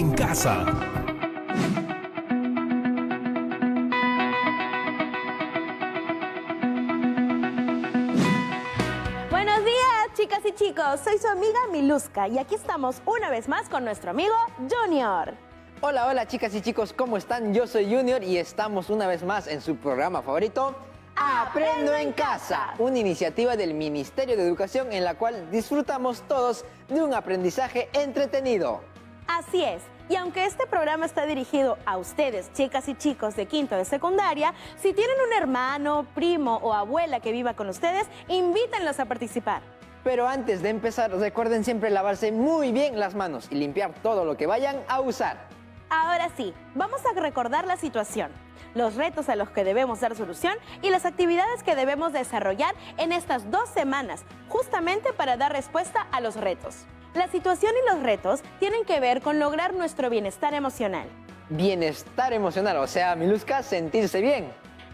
en casa. Buenos días, chicas y chicos. Soy su amiga Miluska y aquí estamos una vez más con nuestro amigo Junior. Hola, hola chicas y chicos, ¿cómo están? Yo soy Junior y estamos una vez más en su programa favorito, Aprendo en Casa, una iniciativa del Ministerio de Educación en la cual disfrutamos todos de un aprendizaje entretenido. Así es. Y aunque este programa está dirigido a ustedes, chicas y chicos de quinto de secundaria, si tienen un hermano, primo o abuela que viva con ustedes, invítenlos a participar. Pero antes de empezar, recuerden siempre lavarse muy bien las manos y limpiar todo lo que vayan a usar. Ahora sí, vamos a recordar la situación, los retos a los que debemos dar solución y las actividades que debemos desarrollar en estas 2 semanas, justamente para dar respuesta a los retos. La situación y los retos tienen que ver con lograr nuestro bienestar emocional. Bienestar emocional, o sea, Miluska, sentirse bien.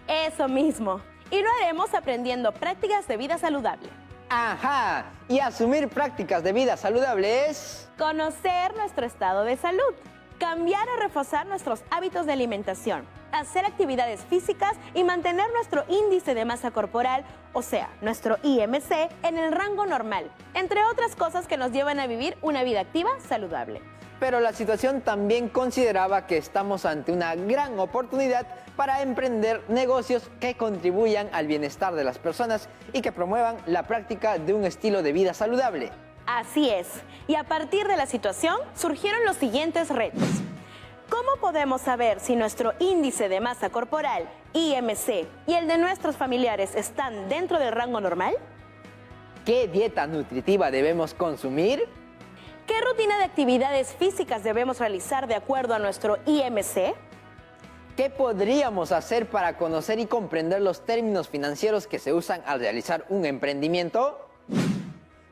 Eso mismo. Y lo haremos aprendiendo prácticas de vida saludable. ¡Ajá! Y asumir prácticas de vida saludable es... Conocer nuestro estado de salud. Cambiar o reforzar nuestros hábitos de alimentación. Hacer actividades físicas y mantener nuestro índice de masa corporal, o sea, nuestro IMC, en el rango normal. Entre otras cosas que nos llevan a vivir una vida activa saludable. Pero la situación también consideraba que estamos ante una gran oportunidad para emprender negocios que contribuyan al bienestar de las personas y que promuevan la práctica de un estilo de vida saludable. Así es. Y a partir de la situación surgieron los siguientes retos. ¿Cómo podemos saber si nuestro índice de masa corporal, IMC, y el de nuestros familiares están dentro del rango normal? ¿Qué dieta nutritiva debemos consumir? ¿Qué rutina de actividades físicas debemos realizar de acuerdo a nuestro IMC? ¿Qué podríamos hacer para conocer y comprender los términos financieros que se usan al realizar un emprendimiento?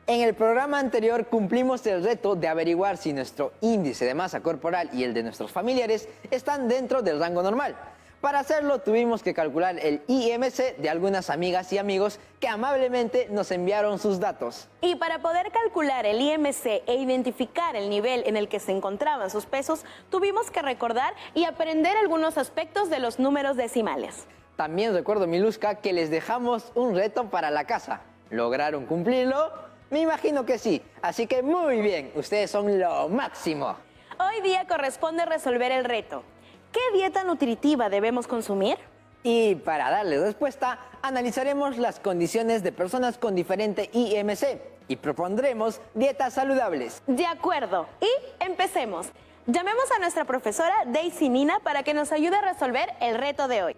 En el programa anterior cumplimos el reto de averiguar si nuestro índice de masa corporal y el de nuestros familiares están dentro del rango normal. Para hacerlo tuvimos que calcular el IMC de algunas amigas y amigos que amablemente nos enviaron sus datos. Y para poder calcular el IMC e identificar el nivel en el que se encontraban sus pesos, tuvimos que recordar y aprender algunos aspectos de los números decimales. También recuerdo, Miluska, que les dejamos un reto para la casa. ¿Lograron cumplirlo? Me imagino que sí, así que muy bien, ustedes son lo máximo. Hoy día corresponde resolver el reto. ¿Qué dieta nutritiva debemos consumir? Y para darle respuesta, analizaremos las condiciones de personas con diferente IMC y propondremos dietas saludables. De acuerdo, y empecemos. Llamemos a nuestra profesora Daisy Nina para que nos ayude a resolver el reto de hoy.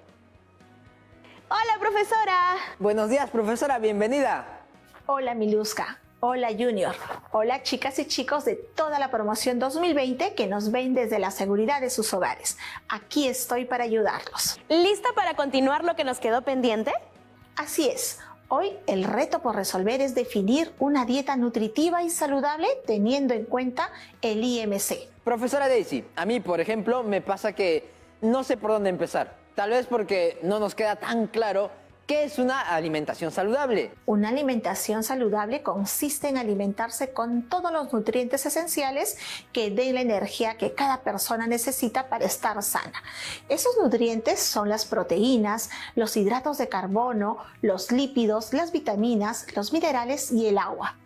Hola, profesora. Buenos días, profesora, bienvenida. Hola Miluska, hola Junior, hola chicas y chicos de toda la promoción 2020 que nos ven desde la seguridad de sus hogares. Aquí estoy para ayudarlos. ¿Lista para continuar lo que nos quedó pendiente? Así es, hoy el reto por resolver es definir una dieta nutritiva y saludable teniendo en cuenta el IMC. Profesora Daisy, a mí, por ejemplo, me pasa que no sé por dónde empezar. Tal vez porque no nos queda tan claro ¿qué es una alimentación saludable? Una alimentación saludable consiste en alimentarse con todos los nutrientes esenciales que den la energía que cada persona necesita para estar sana. Esos nutrientes son las proteínas, los hidratos de carbono, los lípidos, las vitaminas, los minerales y el agua.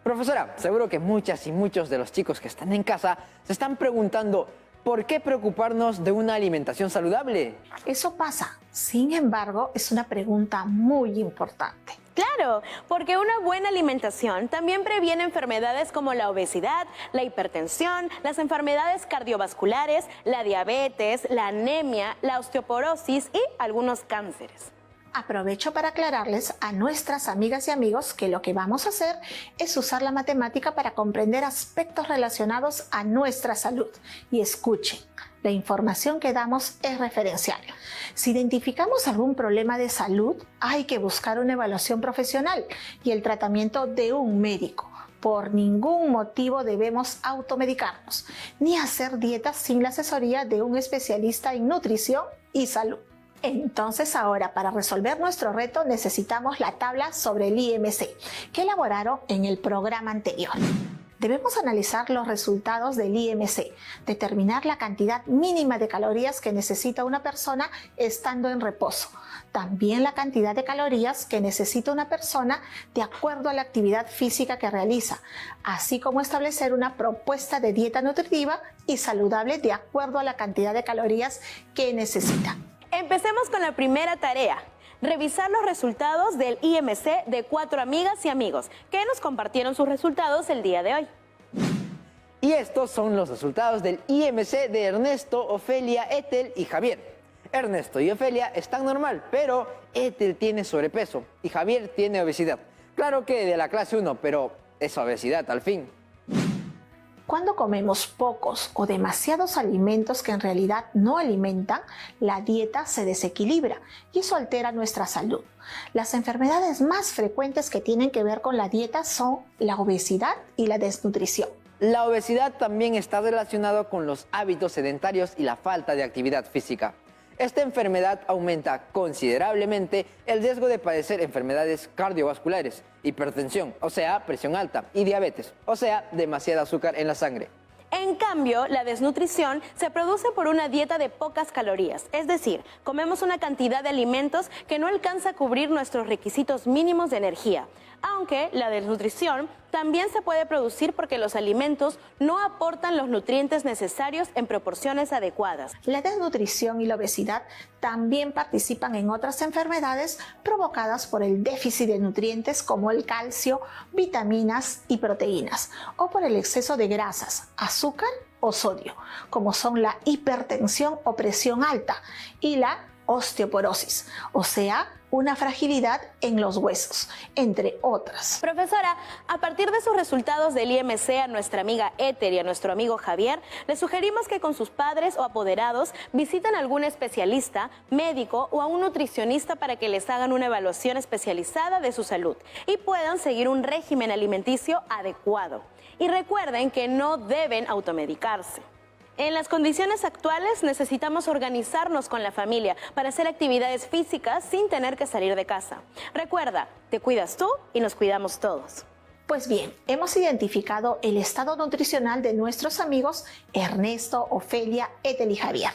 Profesora, seguro que muchas y muchos de los chicos que están en casa se están preguntando ¿por qué preocuparnos de una alimentación saludable? Eso pasa. Sin embargo, es una pregunta muy importante. Claro, porque una buena alimentación también previene enfermedades como la obesidad, la hipertensión, las enfermedades cardiovasculares, la diabetes, la anemia, la osteoporosis y algunos cánceres. Aprovecho para aclararles a nuestras amigas y amigos que lo que vamos a hacer es usar la matemática para comprender aspectos relacionados a nuestra salud. Y escuchen, la información que damos es referencial. Si identificamos algún problema de salud, hay que buscar una evaluación profesional y el tratamiento de un médico. Por ningún motivo debemos automedicarnos, ni hacer dietas sin la asesoría de un especialista en nutrición y salud. Entonces ahora, para resolver nuestro reto, necesitamos la tabla sobre el IMC que elaboraron en el programa anterior. Debemos analizar los resultados del IMC, determinar la cantidad mínima de calorías que necesita una persona estando en reposo, también la cantidad de calorías que necesita una persona de acuerdo a la actividad física que realiza, así como establecer una propuesta de dieta nutritiva y saludable de acuerdo a la cantidad de calorías que necesita. Empecemos con la primera tarea. Revisar los resultados del IMC de 4 amigas y amigos que nos compartieron sus resultados el día de hoy. Y estos son los resultados del IMC de Ernesto, Ofelia, Ethel y Javier. Ernesto y Ofelia están normal, pero Ethel tiene sobrepeso y Javier tiene obesidad. Claro que de la clase 1, pero es obesidad al fin. Cuando comemos pocos o demasiados alimentos que en realidad no alimentan, la dieta se desequilibra y eso altera nuestra salud. Las enfermedades más frecuentes que tienen que ver con la dieta son la obesidad y la desnutrición. La obesidad también está relacionada con los hábitos sedentarios y la falta de actividad física. Esta enfermedad aumenta considerablemente el riesgo de padecer enfermedades cardiovasculares, hipertensión, o sea, presión alta, y diabetes, o sea, demasiado azúcar en la sangre. En cambio, la desnutrición se produce por una dieta de pocas calorías, es decir, comemos una cantidad de alimentos que no alcanza a cubrir nuestros requisitos mínimos de energía. Aunque la desnutrición también se puede producir porque los alimentos no aportan los nutrientes necesarios en proporciones adecuadas. La desnutrición y la obesidad también participan en otras enfermedades provocadas por el déficit de nutrientes como el calcio, vitaminas y proteínas, o por el exceso de grasas, azúcar o sodio, como son la hipertensión o presión alta y la osteoporosis, o sea, una fragilidad en los huesos, entre otras. Profesora, a partir de sus resultados del IMC a nuestra amiga Ethel y a nuestro amigo Javier, les sugerimos que con sus padres o apoderados visiten a algún especialista, médico o a un nutricionista para que les hagan una evaluación especializada de su salud y puedan seguir un régimen alimenticio adecuado. Y recuerden que no deben automedicarse. En las condiciones actuales necesitamos organizarnos con la familia para hacer actividades físicas sin tener que salir de casa. Recuerda, te cuidas tú y nos cuidamos todos. Pues bien, hemos identificado el estado nutricional de nuestros amigos Ernesto, Ofelia, Ethel y Javier.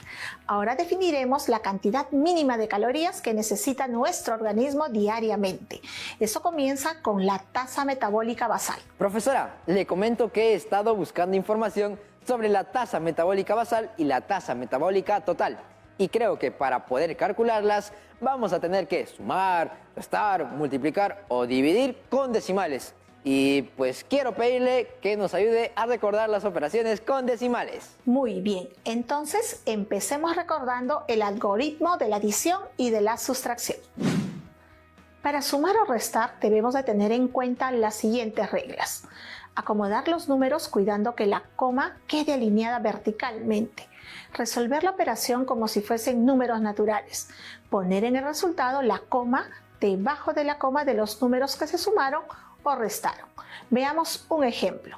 Ahora definiremos la cantidad mínima de calorías que necesita nuestro organismo diariamente. Eso comienza con la tasa metabólica basal. Profesora, le comento que he estado buscando información sobre la tasa metabólica basal y la tasa metabólica total. Y creo que para poder calcularlas vamos a tener que sumar, restar, multiplicar o dividir con decimales. Y pues quiero pedirle que nos ayude a recordar las operaciones con decimales. Muy bien, entonces empecemos recordando el algoritmo de la adición y de la sustracción. Para sumar o restar debemos de tener en cuenta las siguientes reglas. Acomodar los números cuidando que la coma quede alineada verticalmente. Resolver la operación como si fuesen números naturales. Poner en el resultado la coma debajo de la coma de los números que se sumaron o restaron. Veamos un ejemplo.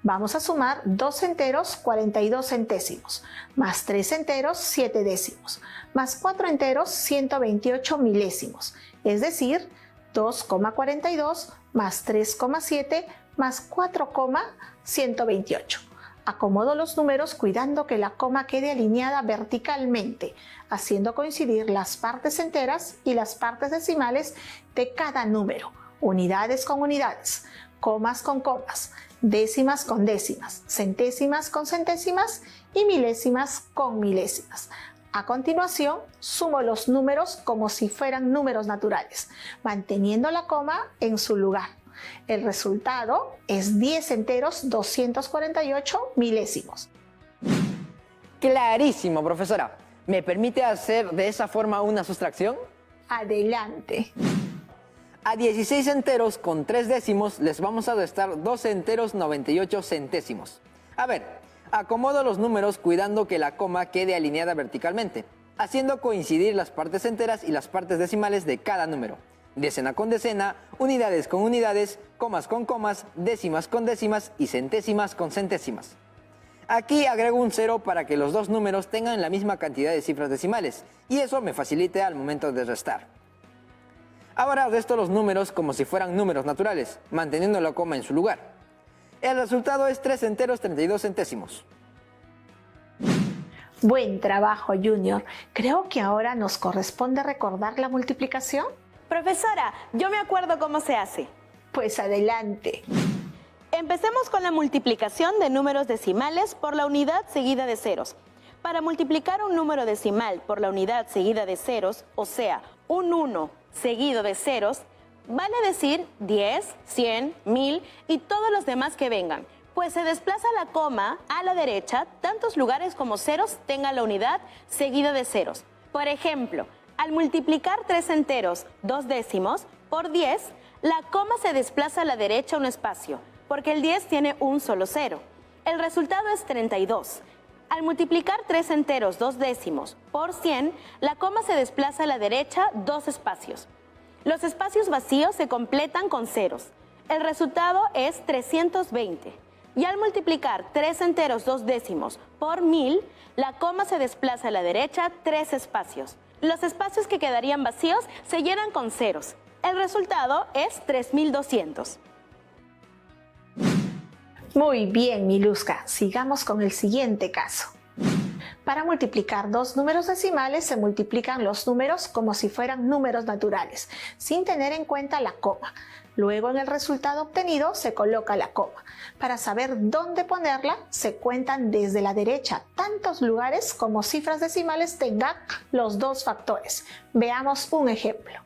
Vamos a sumar 2 enteros 42 centésimos, más 3 enteros 7 décimos, más 4 enteros 128 milésimos, es decir, 2,42 más 3,7 más 4,128. Acomodo los números cuidando que la coma quede alineada verticalmente, haciendo coincidir las partes enteras y las partes decimales de cada número, unidades con unidades, comas con comas, décimas con décimas, centésimas con centésimas y milésimas con milésimas. A continuación, sumo los números como si fueran números naturales, manteniendo la coma en su lugar. El resultado es 10 enteros 248 milésimos. Clarísimo, profesora. ¿Me permite hacer de esa forma una sustracción? Adelante. A 16 enteros con 3 décimos les vamos a restar 2 enteros 98 centésimos. A ver, acomodo los números cuidando que la coma quede alineada verticalmente, haciendo coincidir las partes enteras y las partes decimales de cada número. Decena con decena, unidades con unidades, comas con comas, décimas con décimas y centésimas con centésimas. Aquí agrego un 0 para que los dos números tengan la misma cantidad de cifras decimales y eso me facilite al momento de restar. Ahora resto los números como si fueran números naturales, manteniendo la coma en su lugar. El resultado es 3 enteros 32 centésimos. Buen trabajo, Junior. Creo que ahora nos corresponde recordar la multiplicación. Profesora, yo me acuerdo cómo se hace. Pues adelante. Empecemos con la multiplicación de números decimales por la unidad seguida de ceros. Para multiplicar un número decimal por la unidad seguida de ceros, o sea, un 1 seguido de ceros, vale decir 10, 100, 1000 y todos los demás que vengan, pues se desplaza la coma a la derecha tantos lugares como ceros tenga la unidad seguida de ceros. Por ejemplo, al multiplicar 3 enteros 2 décimos por 10, la coma se desplaza a la derecha un espacio, porque el 10 tiene un solo cero. El resultado es 32. Al multiplicar 3 enteros 2 décimos por 100, la coma se desplaza a la derecha 2 espacios. Los espacios vacíos se completan con ceros. El resultado es 320. Y al multiplicar 3 enteros 2 décimos por 1000, la coma se desplaza a la derecha 3 espacios. Los espacios que quedarían vacíos se llenan con ceros. El resultado es 3200. Muy bien, Miluska. Sigamos con el siguiente caso. Para multiplicar dos números decimales se multiplican los números como si fueran números naturales, sin tener en cuenta la coma. Luego en el resultado obtenido se coloca la coma. Para saber dónde ponerla, se cuentan desde la derecha tantos lugares como cifras decimales tengan los dos factores. Veamos un ejemplo.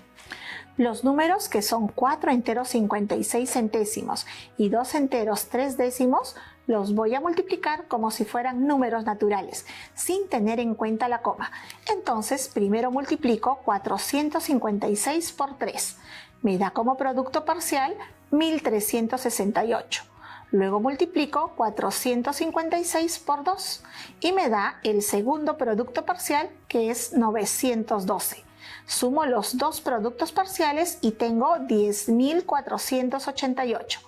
Los números que son 4 enteros 56 centésimos y 2 enteros 3 décimos los voy a multiplicar como si fueran números naturales, sin tener en cuenta la coma. Entonces, primero multiplico 456 por 3. Me da como producto parcial 1368. Luego multiplico 456 por 2 y me da el segundo producto parcial, que es 912. Sumo los dos productos parciales y tengo 10.488.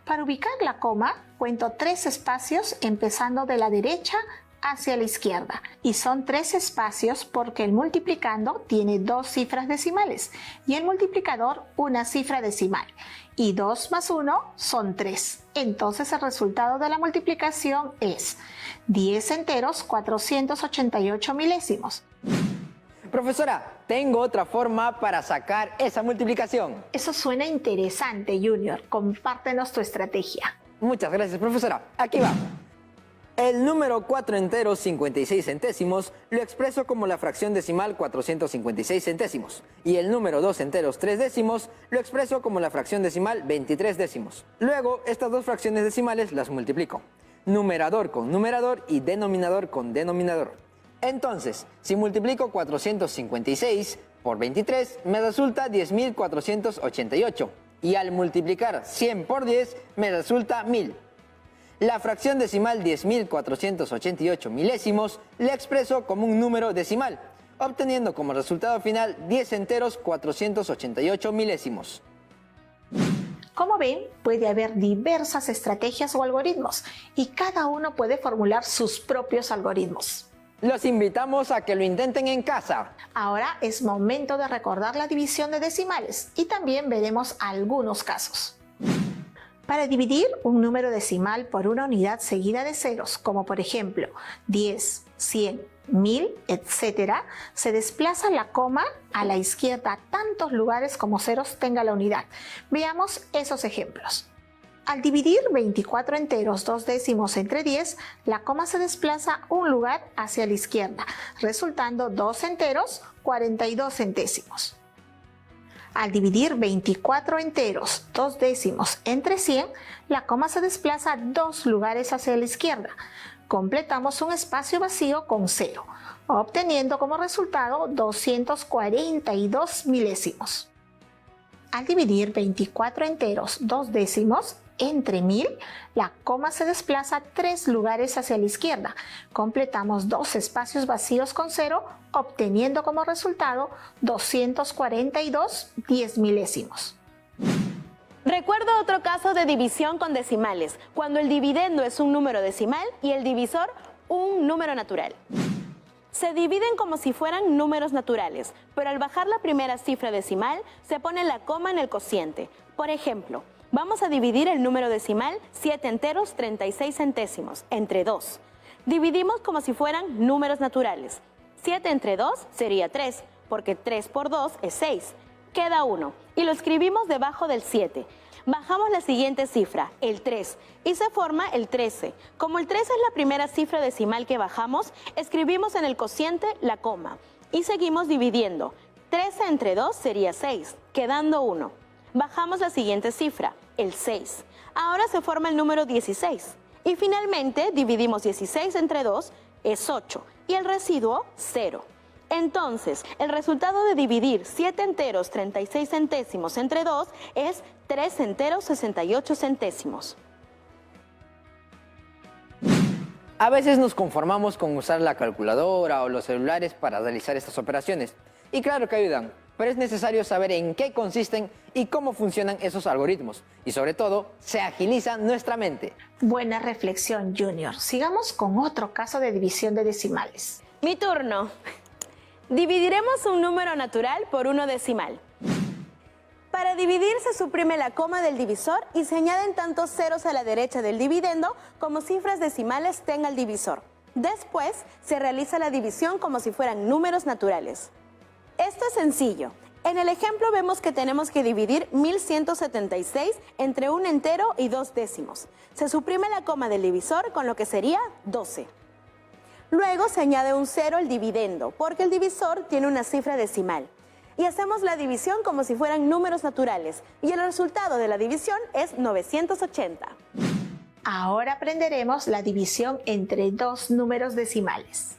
Para ubicar la coma, cuento 3 espacios empezando de la derecha hacia la izquierda. Y son 3 espacios porque el multiplicando tiene 2 cifras decimales y el multiplicador una cifra decimal. Y 2 más 1 son 3. Entonces el resultado de la multiplicación es 10 enteros 488 milésimos. Profesora, tengo otra forma para sacar esa multiplicación. Eso suena interesante, Junior. Compártenos tu estrategia. Muchas gracias, profesora. Aquí va. El número 4 enteros 56 centésimos lo expreso como la fracción decimal 456 centésimos. Y el número 2 enteros 3 décimos lo expreso como la fracción decimal 23 décimos. Luego, estas dos fracciones decimales las multiplico. Numerador con numerador y denominador con denominador. Entonces, si multiplico 456 por 23, me resulta 10.488. Y al multiplicar 100 por 10, me resulta 1000. La fracción decimal 10.488 milésimos la expreso como un número decimal, obteniendo como resultado final 10 enteros 488 milésimos. Como ven, puede haber diversas estrategias o algoritmos, y cada uno puede formular sus propios algoritmos. Los invitamos a que lo intenten en casa. Ahora es momento de recordar la división de decimales y también veremos algunos casos. Para dividir un número decimal por una unidad seguida de ceros, como por ejemplo 10, 100, 1000, etc., se desplaza la coma a la izquierda a tantos lugares como ceros tenga la unidad. Veamos esos ejemplos. Al dividir 24 enteros 2 décimos entre 10, la coma se desplaza un lugar hacia la izquierda, resultando 2 enteros 42 centésimos. Al dividir 24 enteros 2 décimos entre 100, la coma se desplaza 2 lugares hacia la izquierda. Completamos un espacio vacío con 0, obteniendo como resultado 242 milésimos. Al dividir 24 enteros 2 décimos entre 1000, la coma se desplaza 3 lugares hacia la izquierda. Completamos 2 espacios vacíos con 0, obteniendo como resultado 242 10 milésimos. Recuerdo otro caso de división con decimales, cuando el dividendo es un número decimal y el divisor un número natural. Se dividen como si fueran números naturales, pero al bajar la primera cifra decimal se pone la coma en el cociente. Por ejemplo, Vamos a dividir el número decimal 7 enteros 36 centésimos entre 2. Dividimos como si fueran números naturales. 7 entre 2 sería 3, porque 3 por 2 es 6. Queda 1 y lo escribimos debajo del 7. Bajamos la siguiente cifra, el 3, y se forma el 13. Como el 13 es la primera cifra decimal que bajamos, escribimos en el cociente la coma y seguimos dividiendo. 13 entre 2 sería 6, quedando 1. Bajamos la siguiente cifra, el 6. Ahora se forma el número 16. Y finalmente dividimos 16 entre 2, es 8, y el residuo 0. Entonces, el resultado de dividir 7 enteros 36 centésimos entre 2 es 3 enteros 68 centésimos. A veces nos conformamos con usar la calculadora o los celulares para realizar estas operaciones. Y claro que ayudan, pero es necesario saber en qué consisten y cómo funcionan esos algoritmos. Y sobre todo, se agiliza nuestra mente. Buena reflexión, Junior. Sigamos con otro caso de división de decimales. Mi turno. Dividiremos un número natural por uno decimal. Para dividir se suprime la coma del divisor y se añaden tantos ceros a la derecha del dividendo como cifras decimales tenga el divisor. Después se realiza la división como si fueran números naturales. Esto es sencillo. En el ejemplo vemos que tenemos que dividir 1176 entre un entero y 2 décimos. Se suprime la coma del divisor con lo que sería 12. Luego se añade un cero al dividendo, porque el divisor tiene una cifra decimal. Y hacemos la división como si fueran números naturales, y el resultado de la división es 980. Ahora aprenderemos la división entre dos números decimales.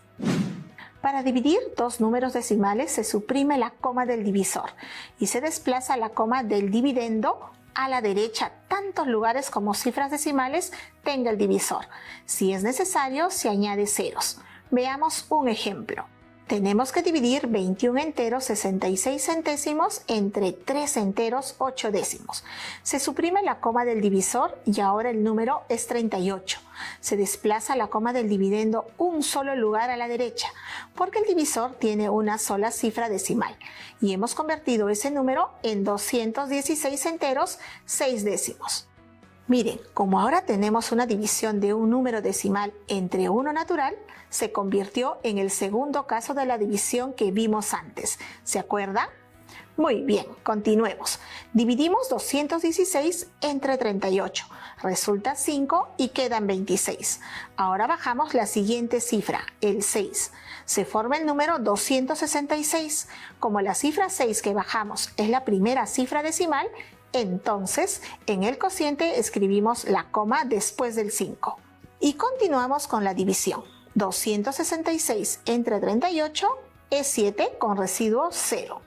Para dividir dos números decimales se suprime la coma del divisor y se desplaza la coma del dividendo a la derecha tantos lugares como cifras decimales tenga el divisor. Si es necesario, se añade ceros. Veamos un ejemplo. Tenemos que dividir 21 enteros 66 centésimos entre 3 enteros 8 décimos. Se suprime la coma del divisor y ahora el número es 38. Se desplaza la coma del dividendo un solo lugar a la derecha, porque el divisor tiene una sola cifra decimal. Y hemos convertido ese número en 216 enteros 6 décimos. Miren, como ahora tenemos una división de un número decimal entre uno natural, se convirtió en el segundo caso de la división que vimos antes. ¿Se acuerdan? Muy bien, continuemos. Dividimos 216 entre 38. Resulta 5 y quedan 26. Ahora bajamos la siguiente cifra, el 6. Se forma el número 266. Como la cifra 6 que bajamos es la primera cifra decimal, entonces en el cociente escribimos la coma después del 5. Y continuamos con la división. 266 entre 38 es 7 con residuo 0.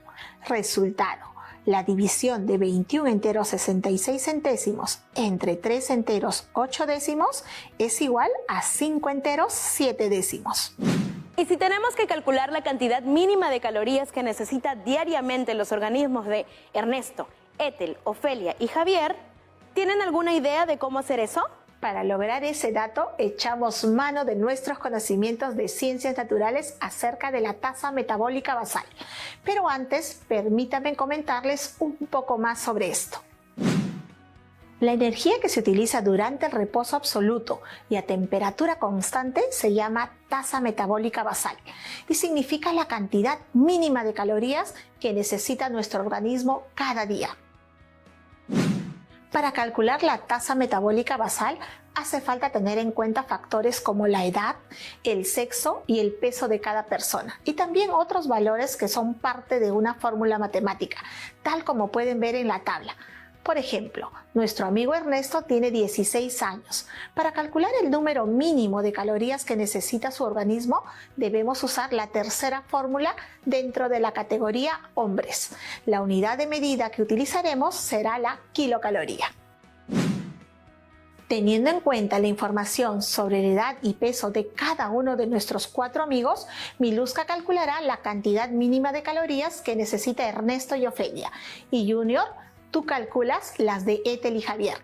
Resultado. La división de 21 enteros 66 centésimos entre 3 enteros 8 décimos es igual a 5 enteros 7 décimos. Y si tenemos que calcular la cantidad mínima de calorías que necesita diariamente los organismos de Ernesto, Ethel, Ofelia y Javier, ¿tienen alguna idea de cómo hacer eso? Para lograr ese dato, echamos mano de nuestros conocimientos de ciencias naturales acerca de la tasa metabólica basal. Pero antes, permítanme comentarles un poco más sobre esto. La energía que se utiliza durante el reposo absoluto y a temperatura constante se llama tasa metabólica basal y significa la cantidad mínima de calorías que necesita nuestro organismo cada día. Para calcular la tasa metabólica basal hace falta tener en cuenta factores como la edad, el sexo y el peso de cada persona, y también otros valores que son parte de una fórmula matemática, tal como pueden ver en la tabla. Por ejemplo, nuestro amigo Ernesto tiene 16 años. Para calcular el número mínimo de calorías que necesita su organismo, debemos usar la tercera fórmula dentro de la categoría hombres. La unidad de medida que utilizaremos será la kilocaloría. Teniendo en cuenta la información sobre la edad y peso de cada uno de nuestros 4 amigos, Miluska calculará la cantidad mínima de calorías que necesita Ernesto y Ofelia. Y Junior, tú calculas las de Ethel y Javier.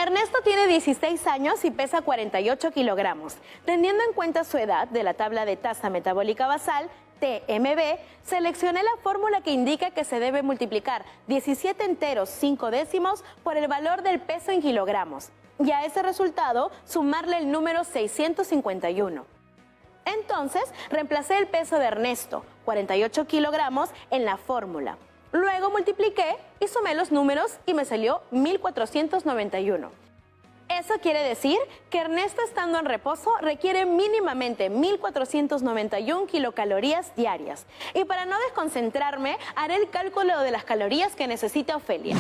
Ernesto tiene 16 años y pesa 48 kilogramos. Teniendo en cuenta su edad de la tabla de tasa metabólica basal, TMB, seleccioné la fórmula que indica que se debe multiplicar 17 enteros 5 décimos por el valor del peso en kilogramos y a ese resultado sumarle el número 651. Entonces, reemplacé el peso de Ernesto, 48 kilogramos, en la fórmula. Luego multipliqué y sumé los números y me salió 1491. Eso quiere decir que Ernesto, estando en reposo, requiere mínimamente 1491 kilocalorías diarias. Y para no desconcentrarme, haré el cálculo de las calorías que necesita Ofelia.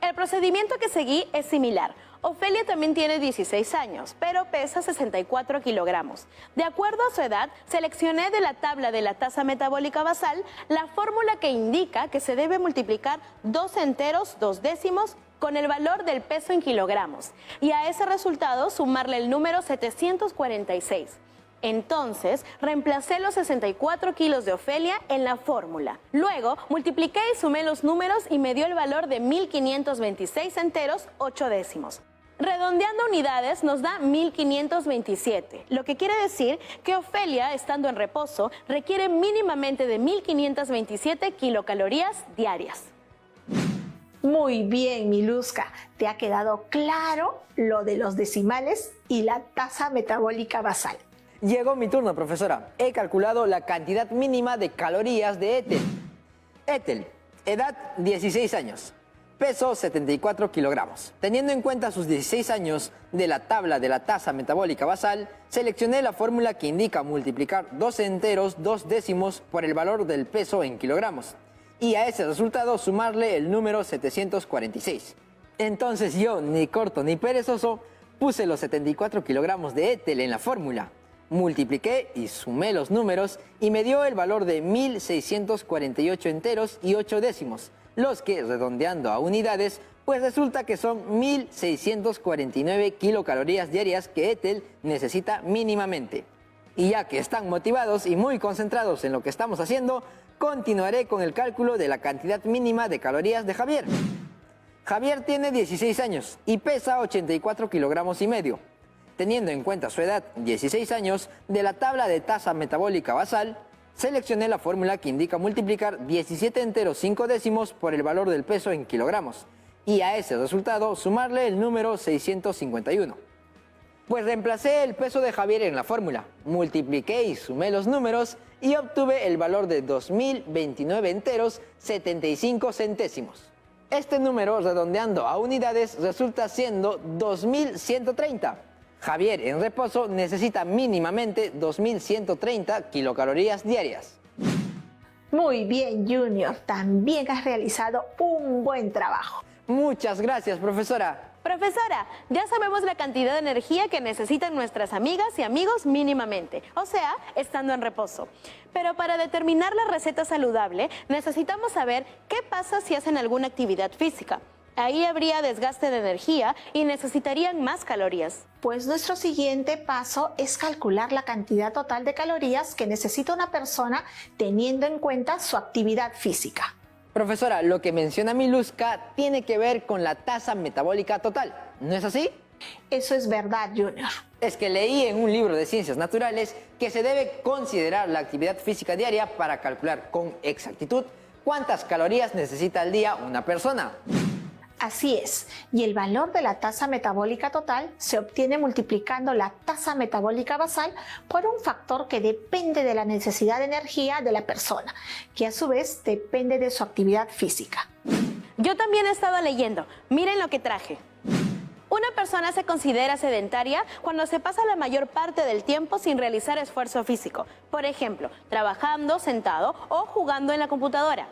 El procedimiento que seguí es similar. Ofelia también tiene 16 años, pero pesa 64 kilogramos. De acuerdo a su edad, seleccioné de la tabla de la tasa metabólica basal la fórmula que indica que se debe multiplicar 2 enteros 2 décimos con el valor del peso en kilogramos y a ese resultado sumarle el número 746. Entonces, reemplacé los 64 kilos de Ofelia en la fórmula. Luego, multipliqué y sumé los números y me dio el valor de 1526 enteros 8 décimos. Redondeando unidades nos da 1527, lo que quiere decir que Ofelia, estando en reposo, requiere mínimamente de 1527 kilocalorías diarias. Muy bien, Miluska. ¿Te ha quedado claro lo de los decimales y la tasa metabólica basal? Llegó mi turno, profesora. He calculado la cantidad mínima de calorías de Ethel. Ethel, edad 16 años, peso 74 kilogramos. Teniendo en cuenta sus 16 años de la tabla de la tasa metabólica basal, seleccioné la fórmula que indica multiplicar 2 enteros 2 décimos por el valor del peso en kilogramos y a ese resultado sumarle el número 746. Entonces yo, ni corto ni perezoso, puse los 74 kilogramos de Ethel en la fórmula. Multipliqué y sumé los números y me dio el valor de 1648 enteros y 8 décimos, los que, redondeando a unidades, pues resulta que son 1649 kilocalorías diarias que Ethel necesita mínimamente. Y ya que están motivados y muy concentrados en lo que estamos haciendo, continuaré con el cálculo de la cantidad mínima de calorías de Javier. Javier tiene 16 años y pesa 84 kilogramos y medio. Teniendo en cuenta su edad, 16 años, de la tabla de tasa metabólica basal, seleccioné la fórmula que indica multiplicar 17 enteros 5 décimos por el valor del peso en kilogramos y a ese resultado sumarle el número 651. Pues reemplacé el peso de Javier en la fórmula, multipliqué y sumé los números y obtuve el valor de 2029 enteros 75 centésimos. Este número, redondeando a unidades, resulta siendo 2130. Javier en reposo necesita mínimamente 2130 kilocalorías diarias. Muy bien, Junior. También has realizado un buen trabajo. Muchas gracias, profesora. Profesora, ya sabemos la cantidad de energía que necesitan nuestras amigas y amigos mínimamente, o sea, estando en reposo. Pero para determinar la receta saludable, necesitamos saber qué pasa si hacen alguna actividad física. Ahí habría desgaste de energía y necesitarían más calorías. Pues nuestro siguiente paso es calcular la cantidad total de calorías que necesita una persona teniendo en cuenta su actividad física. Profesora, lo que menciona Miluska tiene que ver con la tasa metabólica total, ¿no es así? Eso es verdad, Junior. Es que leí en un libro de ciencias naturales que se debe considerar la actividad física diaria para calcular con exactitud cuántas calorías necesita al día una persona. Así es, y el valor de la tasa metabólica total se obtiene multiplicando la tasa metabólica basal por un factor que depende de la necesidad de energía de la persona, que a su vez depende de su actividad física. Yo también he estado leyendo. Miren lo que traje. Una persona se considera sedentaria cuando se pasa la mayor parte del tiempo sin realizar esfuerzo físico. Por ejemplo, trabajando, sentado o jugando en la computadora.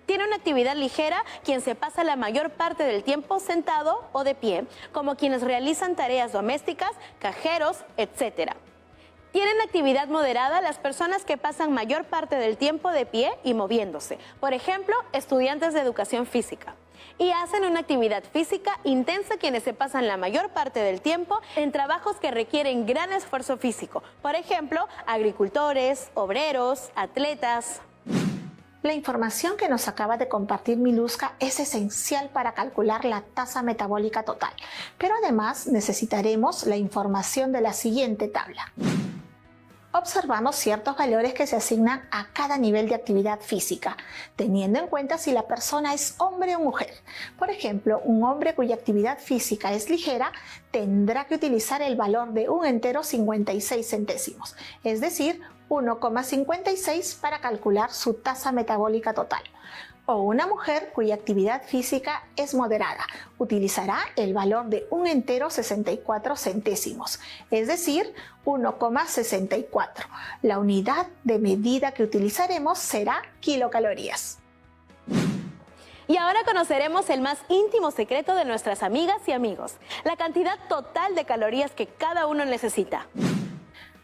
Tiene una actividad ligera quien se pasa la mayor parte del tiempo sentado o de pie, como quienes realizan tareas domésticas, cajeros, etc. Tienen actividad moderada las personas que pasan mayor parte del tiempo de pie y moviéndose, por ejemplo, estudiantes de educación física. Y hacen una actividad física intensa quienes se pasan la mayor parte del tiempo en trabajos que requieren gran esfuerzo físico, por ejemplo, agricultores, obreros, atletas. La información que nos acaba de compartir Miluska es esencial para calcular la tasa metabólica total, pero además necesitaremos la información de la siguiente tabla. Observamos ciertos valores que se asignan a cada nivel de actividad física, teniendo en cuenta si la persona es hombre o mujer. Por ejemplo, un hombre cuya actividad física es ligera tendrá que utilizar el valor de 1,56 centésimos, es decir, 1,56 para calcular su tasa metabólica total. O una mujer cuya actividad física es moderada utilizará el valor de 1,64 centésimos, es decir, 1,64. La unidad de medida que utilizaremos será kilocalorías. Y ahora conoceremos el más íntimo secreto de nuestras amigas y amigos, la cantidad total de calorías que cada uno necesita.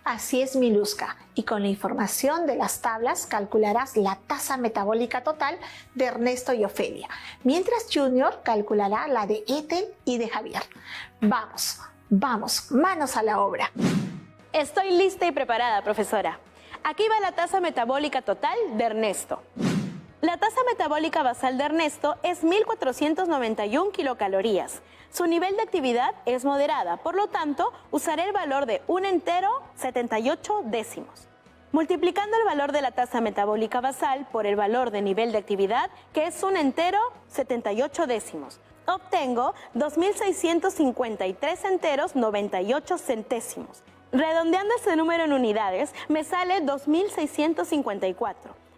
Así es, Miluska, y con la información de las tablas calcularás la tasa metabólica total de Ernesto y Ofelia, mientras Junior calculará la de Ethel y de Javier. Vamos, manos a la obra. Estoy lista y preparada, profesora. Aquí va la tasa metabólica total de Ernesto. La tasa metabólica basal de Ernesto es 1.491 kilocalorías. Su nivel de actividad es moderada, por lo tanto, usaré el valor de 1,78 décimos. Multiplicando el valor de la tasa metabólica basal por el valor de nivel de actividad, que es 1,78 décimos, obtengo 2.653 enteros 98 centésimos. Redondeando este número en unidades, me sale 2.654.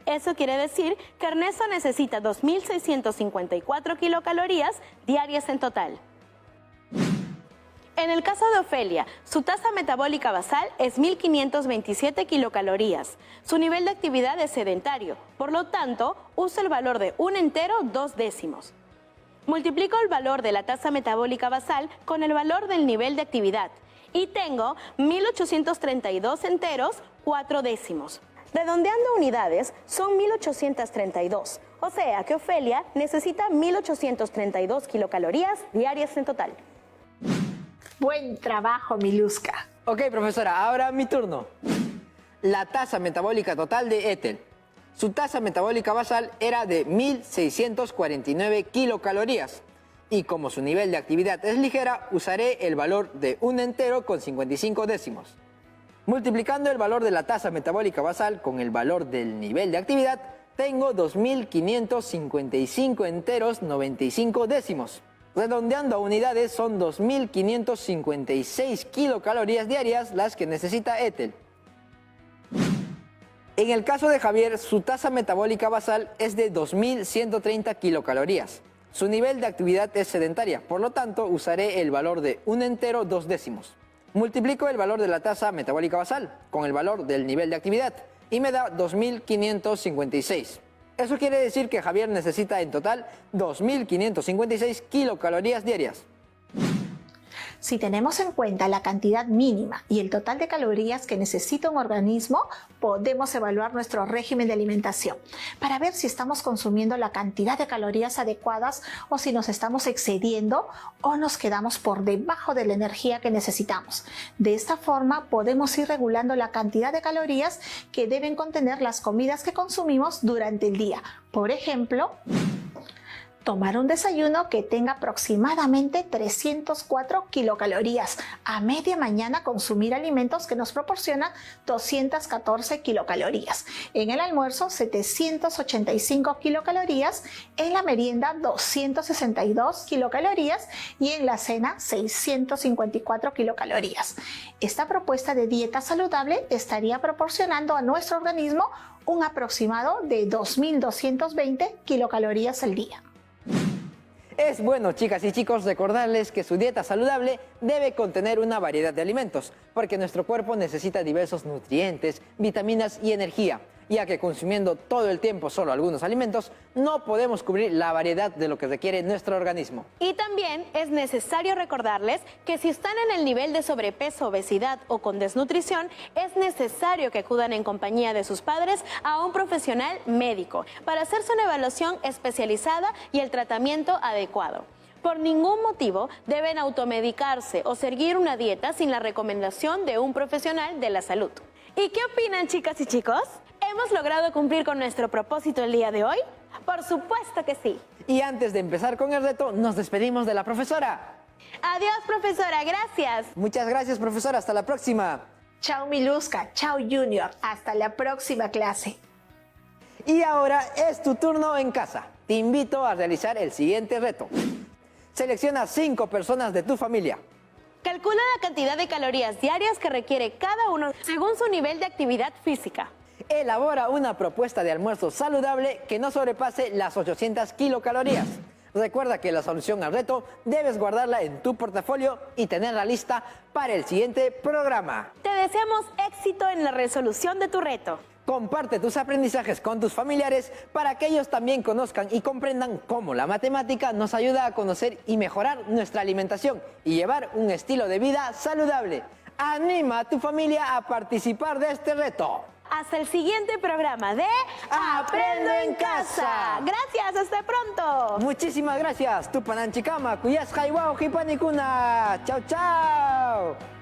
Eso quiere decir que Ernesto necesita 2.654 kilocalorías diarias en total. En el caso de Ofelia, su tasa metabólica basal es 1.527 kilocalorías. Su nivel de actividad es sedentario, por lo tanto, uso el valor de 1,2 décimos. Multiplico el valor de la tasa metabólica basal con el valor del nivel de actividad y tengo 1.832 enteros 4 décimos. Redondeando unidades, son 1.832, o sea que Ofelia necesita 1.832 kilocalorías diarias en total. Buen trabajo, Miluska. Ok, profesora, ahora mi turno. La tasa metabólica total de Ethel. Su tasa metabólica basal era de 1.649 kilocalorías. Y como su nivel de actividad es ligera, usaré el valor de 1,55 décimos. Multiplicando el valor de la tasa metabólica basal con el valor del nivel de actividad, tengo 2.555 enteros 95 décimos. Redondeando a unidades, son 2.556 kilocalorías diarias las que necesita Ethel. En el caso de Javier, su tasa metabólica basal es de 2.130 kilocalorías. Su nivel de actividad es sedentaria, por lo tanto usaré el valor de 1,2 décimos. Multiplico el valor de la tasa metabólica basal con el valor del nivel de actividad y me da 2.556. Eso quiere decir que Javier necesita en total 2.556 kilocalorías diarias. Si tenemos en cuenta la cantidad mínima y el total de calorías que necesita un organismo, podemos evaluar nuestro régimen de alimentación para ver si estamos consumiendo la cantidad de calorías adecuadas o si nos estamos excediendo o nos quedamos por debajo de la energía que necesitamos. De esta forma podemos ir regulando la cantidad de calorías que deben contener las comidas que consumimos durante el día. Por ejemplo, tomar un desayuno que tenga aproximadamente 304 kilocalorías. A media mañana consumir alimentos que nos proporcionan 214 kilocalorías. En el almuerzo 785 kilocalorías. En la merienda 262 kilocalorías. Y en la cena 654 kilocalorías. Esta propuesta de dieta saludable estaría proporcionando a nuestro organismo un aproximado de 2.220 kilocalorías al día. Es bueno, chicas y chicos, recordarles que su dieta saludable debe contener una variedad de alimentos, porque nuestro cuerpo necesita diversos nutrientes, vitaminas y energía, ya que consumiendo todo el tiempo solo algunos alimentos, no podemos cubrir la variedad de lo que requiere nuestro organismo. Y también es necesario recordarles que si están en el nivel de sobrepeso, obesidad o con desnutrición, es necesario que acudan en compañía de sus padres a un profesional médico para hacerse una evaluación especializada y el tratamiento adecuado. Por ningún motivo deben automedicarse o seguir una dieta sin la recomendación de un profesional de la salud. ¿Y qué opinan, chicas y chicos? ¿Hemos logrado cumplir con nuestro propósito el día de hoy? Por supuesto que sí. Y antes de empezar con el reto, nos despedimos de la profesora. Adiós, profesora, gracias. Muchas gracias, profesora. Hasta la próxima. Chao Miluska, chao Junior, hasta la próxima clase. Y ahora es tu turno en casa. Te invito a realizar el siguiente reto. Selecciona 5 personas de tu familia. Calcula la cantidad de calorías diarias que requiere cada uno según su nivel de actividad física. Elabora una propuesta de almuerzo saludable que no sobrepase las 800 kilocalorías. Recuerda que la solución al reto debes guardarla en tu portafolio y tenerla lista para el siguiente programa. Te deseamos éxito en la resolución de tu reto. Comparte tus aprendizajes con tus familiares para que ellos también conozcan y comprendan cómo la matemática nos ayuda a conocer y mejorar nuestra alimentación y llevar un estilo de vida saludable. Anima a tu familia a participar de este reto. Hasta el siguiente programa de Aprendo en Casa. Gracias, hasta pronto. Muchísimas gracias. Tupananchikama, Kuyas Jaiwao, Jipanikuna. Chao, chao.